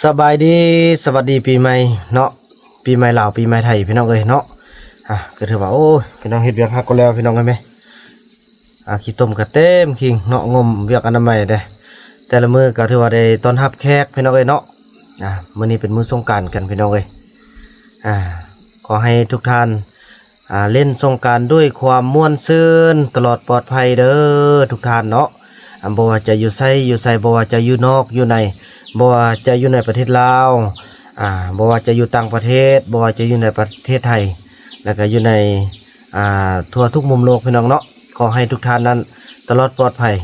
สบายดีสวัสดีปีใหม่เนาะปีใหม่ลาวปีใหม่ไทยพี่น้องเอ้ยเนาะก็ถือว่าโอ้ยพี่น้องเฮ็ดเวียกฮักก็แล้วพี่น้องเอ้ยแม่ขี้ต้มก็เต็มคิงเนาะงมเวียกอนามัยเด้แต่ละมื้อก็ถือว่าได้ต้อนรับแขกพี่น้องเอ้ยเนาะมื้อนี้เป็นมื้อสงกรานต์กันพี่น้องเอ้ยขอให้ทุกท่านเล่นสงกรานต์ด้วยความม่วนซื่นตลอดปลอดภัยเด้อทุกท่านเนาะบ่ว่าจะอยู่ไสบ่ว่าจะอยู่นอกอยู่ในบ่ว่าจะอยู่ในประเทศลาวบ่ว่าจะอยู่ต่างประเทศบ่ว่าจะอยู่ในประเทศไทยแล้วก็อยู่ในทั่วทุกมุมโลกพี่น้องเนาะขอให้ทุกท่านนั้นตลอดปลอดภัย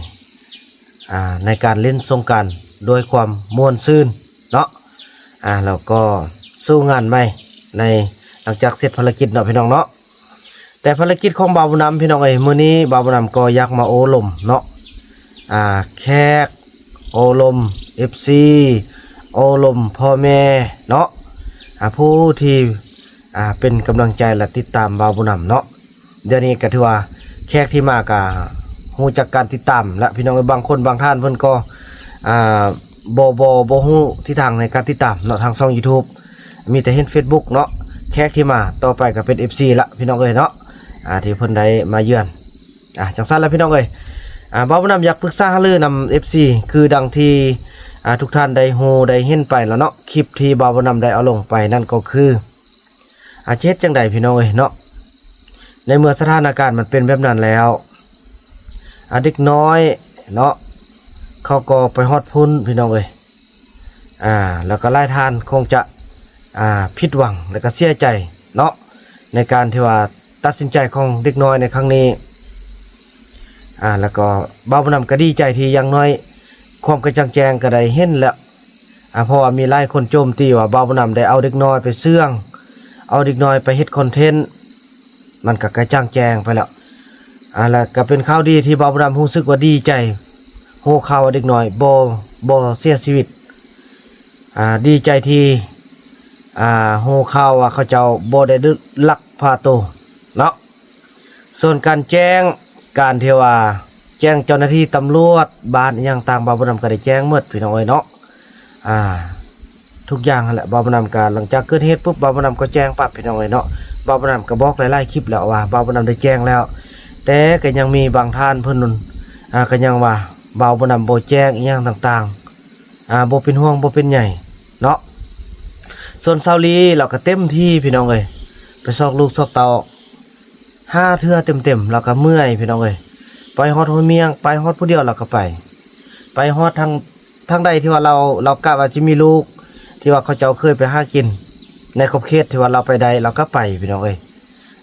ในการเล่นสงกรานต์ด้วยความม่วนซื่นเนาะแล้วก็สู้งานใหม่ในหลังจากเสร็จภารกิจเนาะพี่น้องเนาะแต่ภารกิจของบ่าวบุญนำพี่น้องเอ้ยมื้อนี้บ่าวบุญนำก็อยากมาโอ้ลมเนาะแขกโอลม FC โอลมพ่อแม่เนาะผู้ที่เป็นกำลังใจและติดตามบ่าวบุญนำเนาะเดี๋ยวนี้ก็ถือว่าแขกที่มาก็ฮู้จักการติดตามและพี่น้องบางคนบางท่านเพิ่นก็บ่ฮู้ที่ทางในการติดตามเนาะทางช่อง YouTube มีแต่เห็น Facebook เนาะแขกที่มาต่อไปก็เป็น FC ละพี่น้องเอ้ยเนาะที่เพิ่นได้มาเยือนจังซั่นแล้วพี่น้องเอ้ยบ่าวบุญนำอยากปรึกษาหารือนำ FC คือดังที่ทุกท่านได้ฮู้ได้เห็นไปแล้วเนาะคลิปที่บ่าวบุญนำได้เอาลงไปนั่นก็คือเฮ็ดจังได๋พี่น้องเอ้ยเนาะในเมื่อสถานการณ์มันเป็นแบบนั้นแล้วเด็กน้อยเนาะเขาก็ไปฮอดพุ่นพี่น้องเอ้ยแล้วก็หลายท่านคงจะผิดหวังแล้วก็เสียใจเนาะในการที่ว่าตัดสินใจของเด็กน้อยในครั้งนี้แล้วก็บ่าวบุญนำก็ดีใจที่อย่างน้อยความกระจ่างแจ้งก็ได้เห็นแล้วเพราะว่ามีหลายคนโจมตีว่าบ่าวบุญนำได้เอาเด็กน้อยไปเสื่องเอาเด็กน้อยไปเฮ็ดคอนเทนต์มันก็กระจ่างแจ้งไปแล้วแล้วก็เป็นข่าวดีที่บ่าวบุญนำรู้สึกว่าดีใจฮู้ข่าวว่าเด็กน้อยบ่เสียชีวิตดีใจที่ฮู้ข่าวว่าเขาเจ้าบ่ได้ลักพาตัวเนาะส่วนการแจ้งการที่ว่าแจ้งเจ้าหน้าที่ตำรวจบ้านอย่างต่างบ่าวบุญนำก็ได้แจ้งหมดพี่น้องเอ้ยเนาะทุกอย่างนั่นแหละบ่าวบุญนำก็หลังจากเกิดเหตุปุ๊บบ่าวบุญนำก็แจ้งปั๊บพี่น้องเอ้ยเนาะบ่าวบุญนำก็บอกหลายๆคลิปแล้วว่าบ่าวบุญนำได้แจ้งแล้วแต่ก็ยังมีบางท่านเพิ่นก็ยังว่าบ่าวบุญนำบ่แจ้งอีหยังต่างๆบ่เป็นห่วงบ่เป็นใหญ่เนาะส่วนเซาลีเราก็เต็มที่พี่น้องเอ้ยไปซอกลูกซอกเต้า5เทื่อเต็มๆแล้วก็เมื่อยพี่น้องเอ้ยไปฮอดห้วยเมียงไปฮอดผู้เดียวเราก็ไปฮอดทางใดที่ว่าเรากะว่าสิมีลูกที่ว่าเขาเจ้าเคยไปหากินในขอบเขตที่ว่าเราไปใดเราก็ไปพี่น้องเอ้ย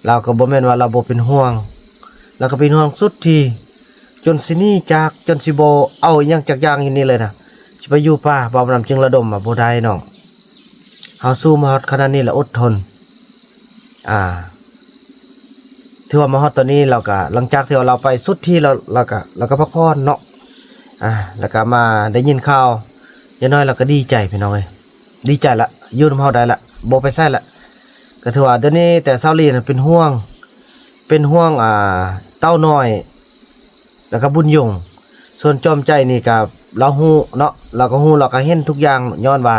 เราก็บ่แม่นว่าเราบ่เป็นห่วงเราก็เป็นห่วงสุดที่จนสิหนี้จากจนสิบ่เอาอีหยังจักอย่างอยู่นี่เลยนะสิไปอยู่ป่าบ่าวนำจึงระดมบ่ได้น้องเฮาสู้มาฮอดขนาดนี้แล้วอดทนที่ว่ามาฮอดตอนนี้เราก็หลังจากที่เราไปสุดที่เราก็พักผ่อนเนาะแล้วก็มาได้ยินข่าวอย่างน้อยเราก็ดีใจพี่น้องเอ้ยดีใจละอยู่นำเฮาได้ละบ่ไปไสละก็ถือว่าเดี๋ยวนี้แต่เซาลีน่ะเป็นห่วงเต้าน้อยแล้วก็บุญยงส่วนจอมใจนี่ก็เราฮู้เนาะเราก็ฮู้เราก็เห็นทุกอย่างย้อนว่า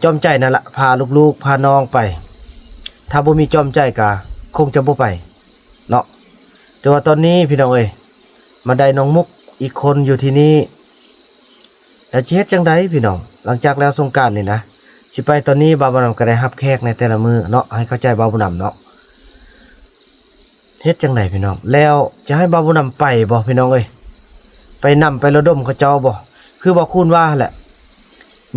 จอมใจนั่นละพาลูกๆพาน้องไปถ้าบ่มีจอมใจก็คงจะบ่ไปเนาะแต่ว่าตอนนี้พี่น้องเอ้ยมาได้น้องมุกอีกคนอยู่ที่นี่แล้วสิเฮ็ดจังได๋พี่น้องหลังจากแล้วสงกรานต์นี่นะสิไปตอนนี้บ่าวบุญนำก็ได้รับแขกในแต่ละมื้อเนาะให้เข้าใจบ่าวบุญนำเนาะเฮ็ดจังได๋พี่น้องแล้วจะให้บ่าวบุญนำไปบ่พี่น้องเอ้ยไประดมเขาเจ้าบ่คือบ่คุณว่าแหละ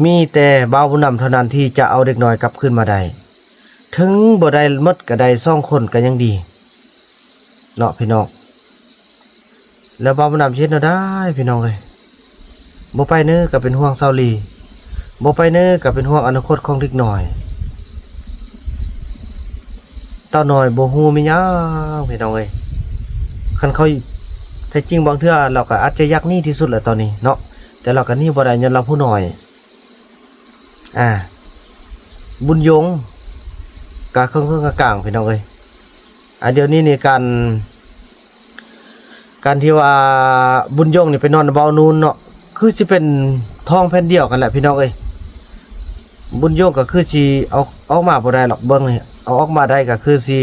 มีแต่บ่าวบุญนำเท่านั้นที่จะเอาเด็กน้อยกลับคืนมาได้ถึงบ่ได้หมดก็ได้2คนก็ยังดีเนาะพี่น้องแล้วบ่าวบุญนำเฮ็ดได้พี่น้องเอ้ยบ่ไปเน้อก็เป็นห่วงเซาลีบ่ไปเน้อก็เป็นห่วงอนาคตของเด็กน้อยเต้าน้อยบ่ฮู้มีหยังพี่น้องเอ้ยคันเขาแท้จริงบางเทื่อเราก็อาจจะอยากหนีที่สุดแหละตอนนี้เนาะแต่เราก็หนีบ่ได้ย้อนเราผู้น้อยบุญยงกะเครื่องกลางพี่น้องเอ้ยเดี๋ยวนี้นี่การที่ว่าบุญยงนี่ไปนอนเบานูนเนาะคือสิเป็นท้องแผ่นเดียวกันแหละพี่น้องเอ้ย บุญโยงก็คือสิเอาออกมาบ่ได้หรอกเบิ่งนี่เอาออกมาได้ก็คือสิ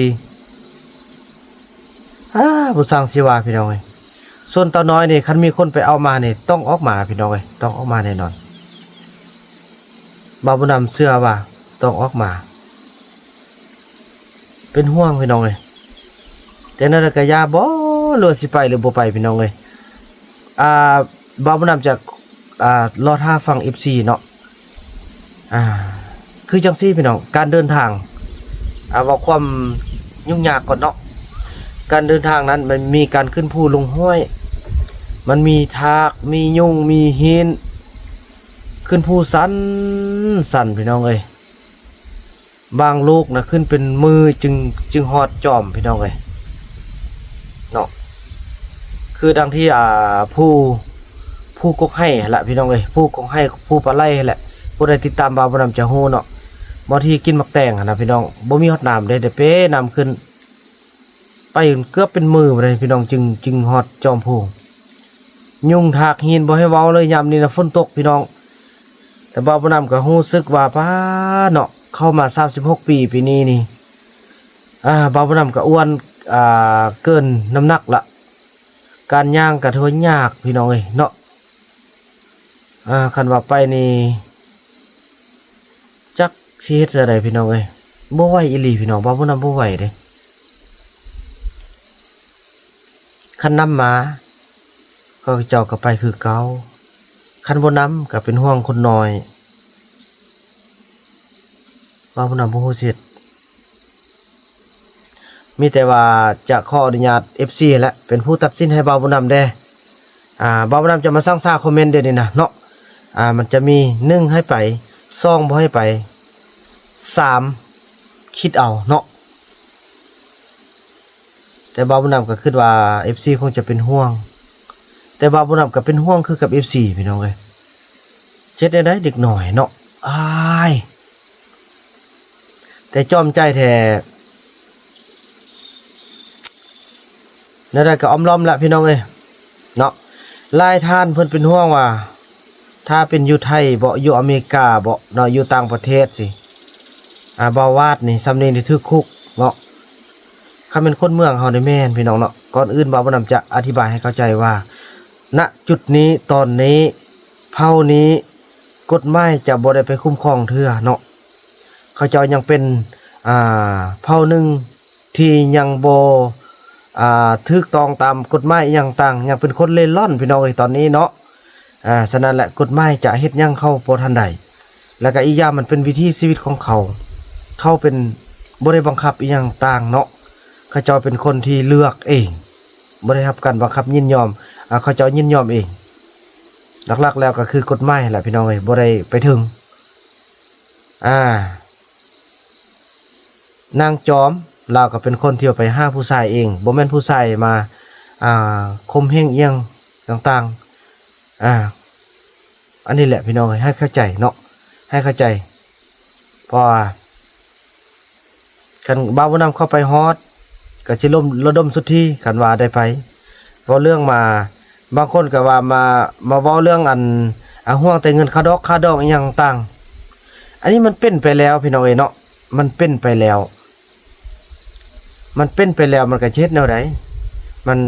บ่สร้างสิว่าพี่น้องเอ้ยส่วนเต่าน้อยนี่คันมีคนไปเอามานี่ต้องออกมาพี่น้องเอ้ยต้องออกมาแน่นอนบ่าวบุญนำเชื่อว่าต้องออกมาเป็นห่วงพี่น้องเอ้ยแต่นั่นก็อย่าบ่หรือสิไปหรือบ่ไปพี่น้องเอ้ยบ่าวบุญนำจะรอท่าฟัง FC เนาะคือจังซี่พี่น้องการเดินทางว่าความยุ่งยากก่อนเนาะการเดินทางนั้นมันมีการขึ้นภูลงห้วยมันมีทากมียุงมีหินขึ้นภูสั่นพี่น้องเอ้ยบางลูกนะขึ้นเป็นมือจึงฮอดจอมพี่น้องเอ้ยเนาะคือดังที่ผู้กกให้แหละพี่น้องเอ้ยผู้กกให้ผู้ปลาไหลแหละผู้ใดติดตามบ่าวบ่นำจะฮู้เนาะบางทีกินมักแตงนะพี่น้องบ่มีฮอดน้ำได้เป้น้ำขึ้นไปเกือบเป็นมือเลยพี่น้องจึงฮอดจอมพูยุงทากหินบ่ให้เว้าเลยยามนี้นะฝนตกพี่น้องแต่บ่าวบ่นำก็ฮู้สึกว่าป้าเนาะเข้ามา36ปีปีนี้นี่บ่าวบ่นำก็อ้วนเกินน้ำหนักละการย่างก็ถือว่ายากพี่น้องเอ้ยเนาะคันว่าไปนี่จักสิเฮ็ดจังได๋พี่น้องเอ้ยบ่ไหวอีหลีพี่น้องบ่าวบ่นำบ่ไหวเด้คันนำมาก็เจ้าก็ไปคือเก่าคันบ่นำก็เป็นห่วงคนน้อยบ่าวบ่นำบ่ฮู้สิมีแต่ว่าจะขออนุญาต FC แหละเป็นผู้ตัดสินให้บ่าวบ่นำแด้บ่าวบ่นำจะมาสร้างคอมเมนต์เดี๋ยวนี้นะเนาะมันจะมี1ให้ไป2บ่ให้ไป3คิดเอาเนาะแต่บ่าวบุญนำก็คิดว่า FC คงจะเป็นห่วงแต่บ่าวบุญนำก็เป็นห่วงคือกับ FC พี่น้องเอ้ยเจ็ดได้เด็กหน่อยเนาะแต่จอมใจแท้นั่นได้ก็อ้อมล้อมละพี่น้องเอ้ยเนาะหลายท่านเพิ่นเป็นห่วงว่าถ้าเป็นอยู่ไทยบ่อยู่อเมริกาบ่เนาะอยู่ต่างประเทศสิบ่าวาดนี่สำเนียงนี่ถึกคุกเนาะคันเป็นคนเมืองเฮาได้แม่นพี่น้องเนาะก่อนอื่นบ่าวบ่นำจะอธิบายให้เข้าใจว่าณจุดนี้ตอนนี้เผ่านี้กฎหมายจะบ่ได้ไปคุ้มครองเทื่อเนาะเขาเจ้ายังเป็นเผ่าหนึ่งที่ยังบ่ถูกต้องตามกฎหมายอย่างต่างยังเป็นคนเล่ร่อนพี่น้องตอนนี้เนาะฉะนั้นแหละกฎหมายจะเฮ็ดหยังเข้าบ่ทันใดแล้วก็อีกอย่างมันเป็นวิถีชีวิตของเขาเป็นบ่ได้บังคับอีหยังต่างเนาะเขาเจ้าเป็นคนที่เลือกเองบ่ได้รับการบังคับยินยอมเขาเจ้ายินยอมเองหลักๆแล้วก็คือกฎหมายแหละพี่น้องบ่ได้ไปถึงนางจอมเราก็เป็นคนที่ไปหาผู้ชายเองบ่แม่นผู้ชายมาคมเหงเอียงต่างๆอันนี้แหละพี่น้องให้เข้าใจเนาะให้เข้าใจเพราะคันบ่าวบ่นำเข้าไปฮอดก็สิระดมสุดที่คันว่าได้ไปเว้าเรื่องมาบางคนก็ว่ามาเว้าเรื่องห่วงแต่เงินค่าดอกอีหยังต่างอันนี้มันเป็นไปแล้วพี่น้องเนาะมันเป็นไปแล้วมันก็เฮ็ดแนวใดมัน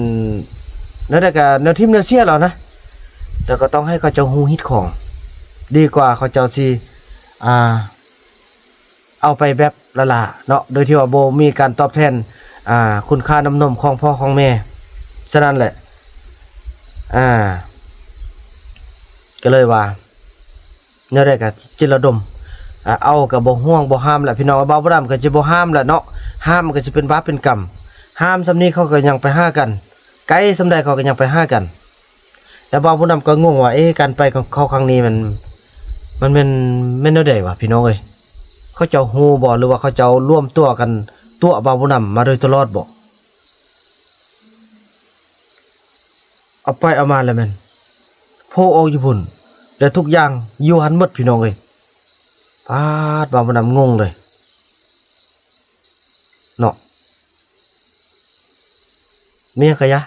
แนวใดก็แนวทิ่มแนวเสียแล้วนะแต่ก็ต้องให้เขาเจ้าฮู้ฮิตของดีกว่าเขาเจ้าสิเอาไปแบบละล่ะเนาะโดยที่ว่าบ่มีการตอบแทนคุณค่าน้ำนมของพ่อของแม่ฉะนั้นแหละก็เลยว่าแนวใดก็จิระดมเอาก็บ่ห่วงบ่ห้ามแหละพี่น้องบ่าวบ่ดำก็สิบ่ห้ามแหละเนาะห้ามมันก็สิเป็นบาปเป็นกรรมห้ามซำนี้เขาก็ยังไปหากันไกลซำใดเขาก็ยังไปหากันแล้วบ่าวบ่ดำก็งงว่าการไปของเขาครั้งนี้มันเป็นแม่นแนวใดวะพี่น้องเอ้ยเขาเจ้าฮู้บ่หรือว่าเขาเจ้าร่วมตัวกันตัวบ่าวบ่ดำมาโดยตลอดบ่เอาไปเอามาแล้วแม่นโพออกอยู่พุ่นแล้วทุกอย่างอยู่หันหมดพี่น้องเอ้ยปาดบ่าวบ่ดำงงเลยเนาะเมียกะยะ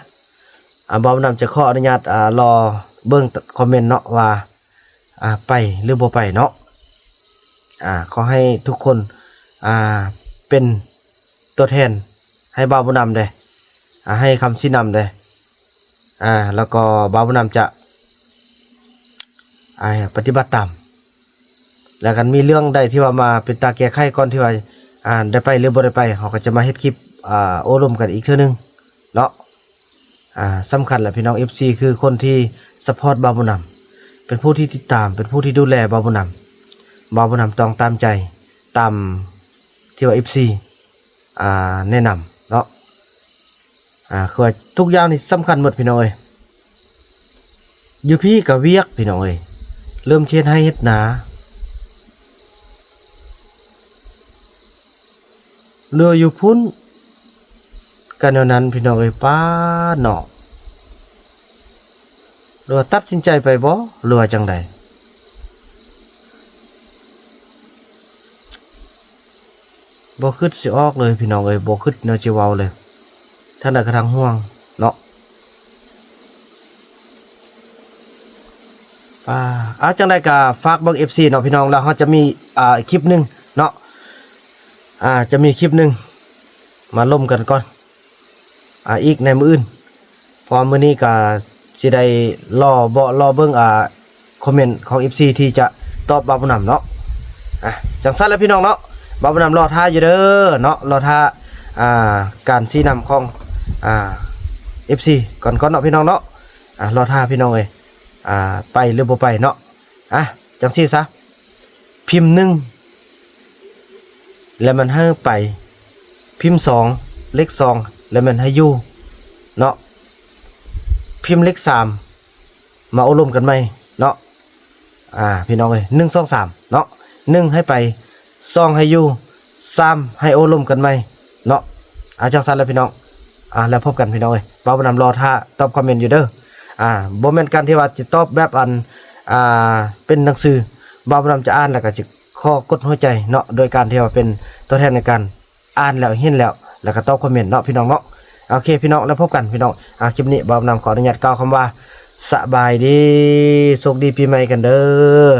บ่าวบ่ดำจะขออนุญาตรอเบิ่งคอมเมนต์เนาะว่าไปหรือบ่ไปเนาะ ขอให้ทุกคนเป็นตัวแทนให้บ่าวผู้นำเด้ให้คำชี้นำเด้แล้วก็บ่าวผู้นำจะปฏิบัติตามแล้วกันมีเรื่องใดที่ว่ามาเป็นตาแก้ไขก่อนที่ว่าได้ไปหรือบ่ได้ไปเขาก็จะมาเฮ็ดคลิปโอ้ลมกันอีกเทื่อนึงเนาะสำคัญแหละพี่น้อง FC คือคนที่ซัพพอร์ตบ่าวผู้นำเป็นผู้ที่ติดตามเป็นผู้ที่ดูแลบ่าวผู้นำบ่าวผู้นำต้องตามใจตามที่ว่า FC แนะนำเนาะคือทุกอย่างนี่สำคัญหมดพี่น้องเอ้ยอยู่พี่กับเวียกพี่น้องเอ้ยเริ่มเชียนให้เฮ็ดนาเรืออยู่พุ่นกันแนวนั้นพี่น้องเอ้ยป้าเนาะเรือตัดสินใจไปบ่เรือจังใดบ่คิดสิออกเลยพี่น้องเอ้ยบ่คิดแนวสิเว้าเลยท่านใดกระทั่งห่วงเนาะจังได๋ก็ฝากเบิ่ง FC เนาะพี่น้องแล้วเฮาจะมีคลิปนึงเนาะจะมีคลิปนึงมาล่มกันก่อนอีกในมื้ออื่นพอมื้อนี้ก็สิได้รอเบิ่งคอมเมนต์ของ FC ที่จะตอบบ่าวผู้นำเนาะจังซั่นแล้วพี่น้องเนาะบ่าวผู้นำรอท่าอยู่เด้อเนาะรอท่าการชี้นำของFC ก่อนเนาะพี่น้องเนาะรอท่าพี่น้องเอ้ยไปหรือบ่ไปเนาะจังซี่ซะพิมพ์1แล้วมันให้ไปพิมพ์2เลข2แล้วมันให้อยู่เนาะพิมพ์เลข3มาอบรมกันไหมเนาะพี่น้องเอ้ย1 2 3เนาะ1ให้ไป2ให้อยู่3ให้อบรมกันไหมเนาะจังซั่นแล้วพี่น้องแล้วพบกันพี่น้องเอ้ยบ่าวผู้นำรอท่าตอบคอมเมนต์อยู่เด้อบ่แม่นการที่ว่าจะตอบแบบเป็นหนังสือบ่าวผู้นำจะอ่านแล้วก็สิข้อกดหัวใจเนาะโดยการที่ว่าเป็นตัวแทนในการอ่านแล้วเห็นแล้วก็ตอบคอมเมนต์เนาะพี่น้องเนาะโอเคพี่น้องแล้วพบกันพี่น้องคลิปนี้บ่าวนำขออนุญาตกล่าวคำว่าสบายดีโชคดีปีใหม่กันเด้อ